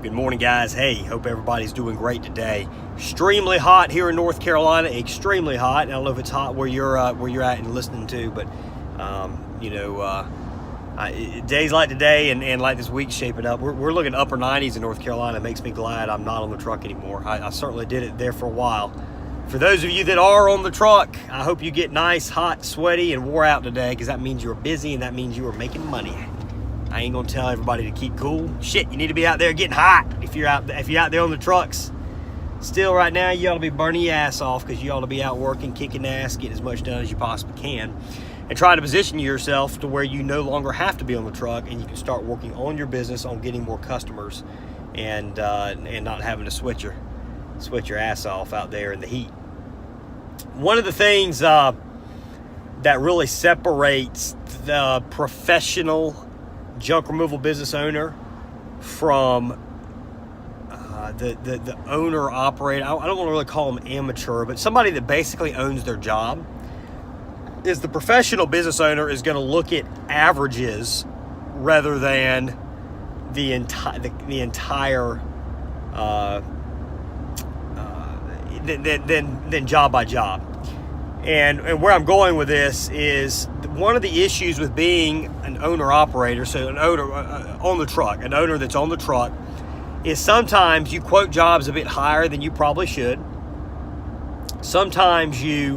Good morning, guys. Hey, hope everybody's doing great today. Extremely hot here in North Carolina. Extremely hot. I don't know if it's hot where you're at and listening to, but days like today and like this week shaping up, we're looking upper 90s in North Carolina. It makes me glad I'm not on the truck anymore. I certainly did it there for a while. For those of you that are on the truck, I hope you get nice, hot, sweaty, and wore out today, because that means you're busy and that means you are making money. I ain't gonna tell everybody to keep cool. Shit, you need to be out there getting hot if you're out there on the trucks. Still, right now, you ought to be burning your ass off, because you ought to be out working, kicking ass, getting as much done as you possibly can, and try to position yourself to where you no longer have to be on the truck, and you can start working on your business, on getting more customers, and not having to sweat your ass off out there in the heat. One of the things that really separates the professional junk removal business owner from the owner operator, I don't want to really call them amateur, but somebody that basically owns their job, is the professional business owner is going to look at averages rather than the entire than job by job. And where I'm going with this is, one of the issues with being an owner-operator, so an owner on the truck, an owner that's on the truck, is sometimes you quote jobs a bit higher than you probably should. Sometimes you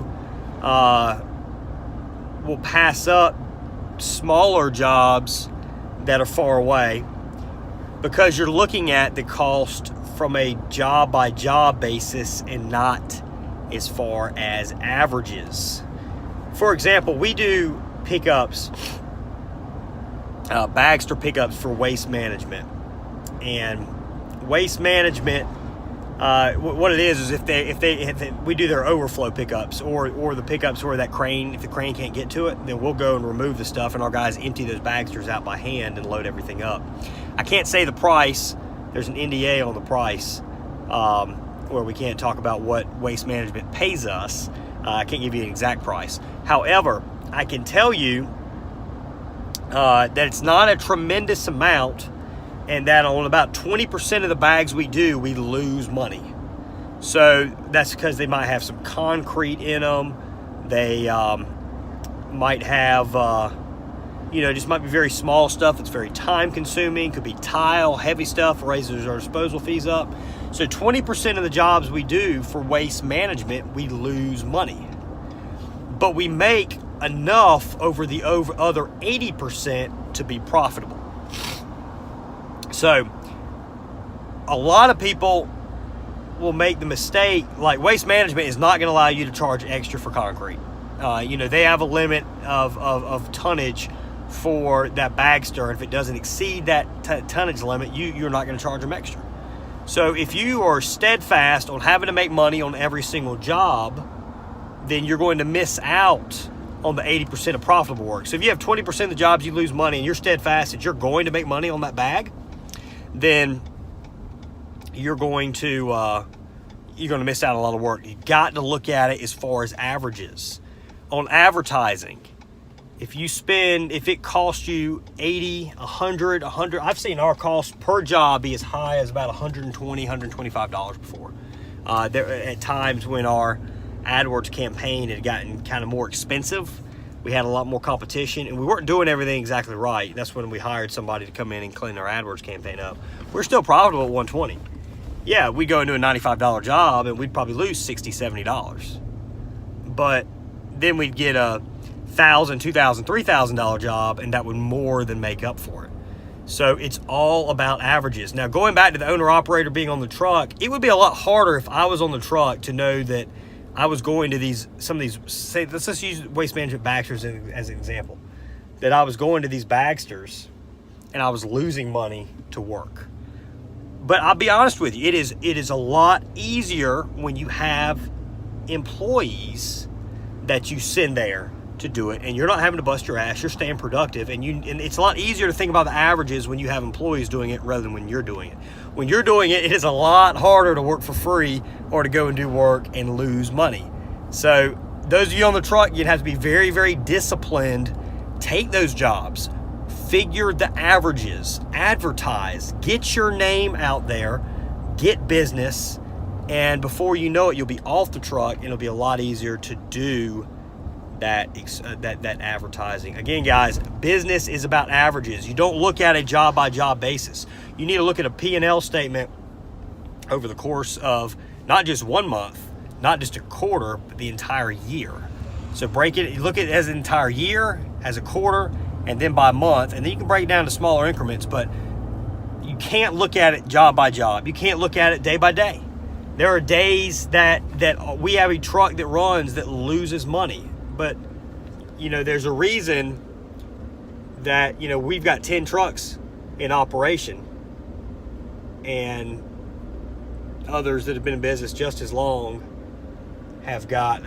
will pass up smaller jobs that are far away because you're looking at the cost from a job-by-job basis and not as far as averages. For example, we do pickups, Bagster pickups for Waste Management. And Waste Management, what it is if we do their overflow pickups or the pickups where if the crane can't get to it, then we'll go and remove the stuff, and our guys empty those Bagsters out by hand and load everything up. I can't say the price. There's an NDA on the price, where we can't talk about what Waste Management pays us. I can't give you an exact price. However, I can tell you that it's not a tremendous amount, and that on about 20% of the bags we do, we lose money. So that's because they might have some concrete in them. They might have, just might be very small stuff that's very time consuming. Could be tile, heavy stuff, raises our disposal fees up. So 20% of the jobs we do for Waste Management, we lose money. But we make enough over the other 80% to be profitable. So a lot of people will make the mistake, like Waste Management is not going to allow you to charge extra for concrete. They have a limit of tonnage for that Bagster. If it doesn't exceed that tonnage limit, you're not going to charge them extra. So if you are steadfast on having to make money on every single job, then you're going to miss out on the 80% of profitable work. So if you have 20% of the jobs you lose money, and you're steadfast that you're going to make money on that bag, then you're going to miss out on a lot of work. You got to look at it as far as averages. On advertising, if it costs you $80, $100, I've seen our cost per job be as high as about $120, $125 before. There at times when our AdWords campaign had gotten kind of more expensive, we had a lot more competition, and we weren't doing everything exactly right. That's when we hired somebody to come in and clean our AdWords campaign up. We're still profitable at $120. Yeah, we'd go into a $95 job and we'd probably lose $60, $70. But then we'd get a $1,000, $2,000, $3,000 job, and that would more than make up for it. So it's all about averages. Now, going back to the owner-operator being on the truck, it would be a lot harder if I was on the truck to know that I was going to let's just use Waste Management Bagsters as an example, that I was going to these Bagsters and I was losing money to work. But I'll be honest with you, it is a lot easier when you have employees that you send there to do it, and you're not having to bust your ass. You're staying productive, and it's a lot easier to think about the averages when you have employees doing it rather than when you're doing it. When you're doing it, it is a lot harder to work for free or to go and do work and lose money. So those of you on the truck, you'd have to be very, very disciplined. Take those jobs. figure the averages, advertise, get your name out there, get business, and before you know it, you'll be off the truck, and it'll be a lot easier to do that advertising. Again, guys, business is about averages. You don't look at a job by job basis. You need to look at a P&L statement over the course of not just 1 month, not just a quarter, but the entire year. So break it, look at it as an entire year, as a quarter, and then by month, and then you can break it down to smaller increments, but you can't look at it job by job. You can't look at it day by day. There are days that we have a truck that runs that loses money, but there's a reason that we've got 10 trucks in operation, and others that have been in business just as long have got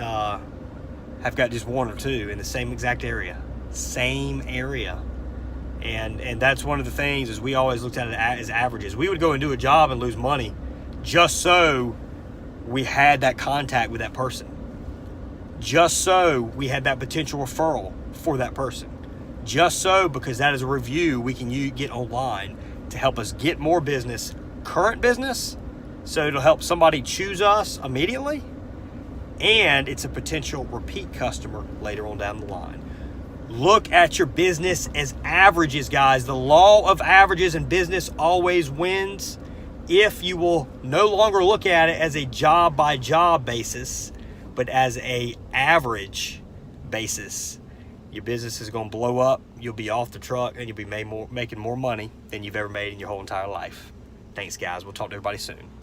just 1 or 2 in the same exact area, and that's one of the things is we always looked at it as averages. We would go and do a job and lose money just so we had that contact with that person, just so we had that potential referral for that person, just so because that is a review we can get online to help us get more business, current business, so it'll help somebody choose us immediately, and it's a potential repeat customer later on down the line. Look at your business as averages, guys. The law of averages in business always wins. If you will no longer look at it as a job by job basis, but as a average basis, your business is going to blow up. You'll be off the truck, and you'll be making more money than you've ever made in your whole entire life. Thanks, guys. We'll talk to everybody soon.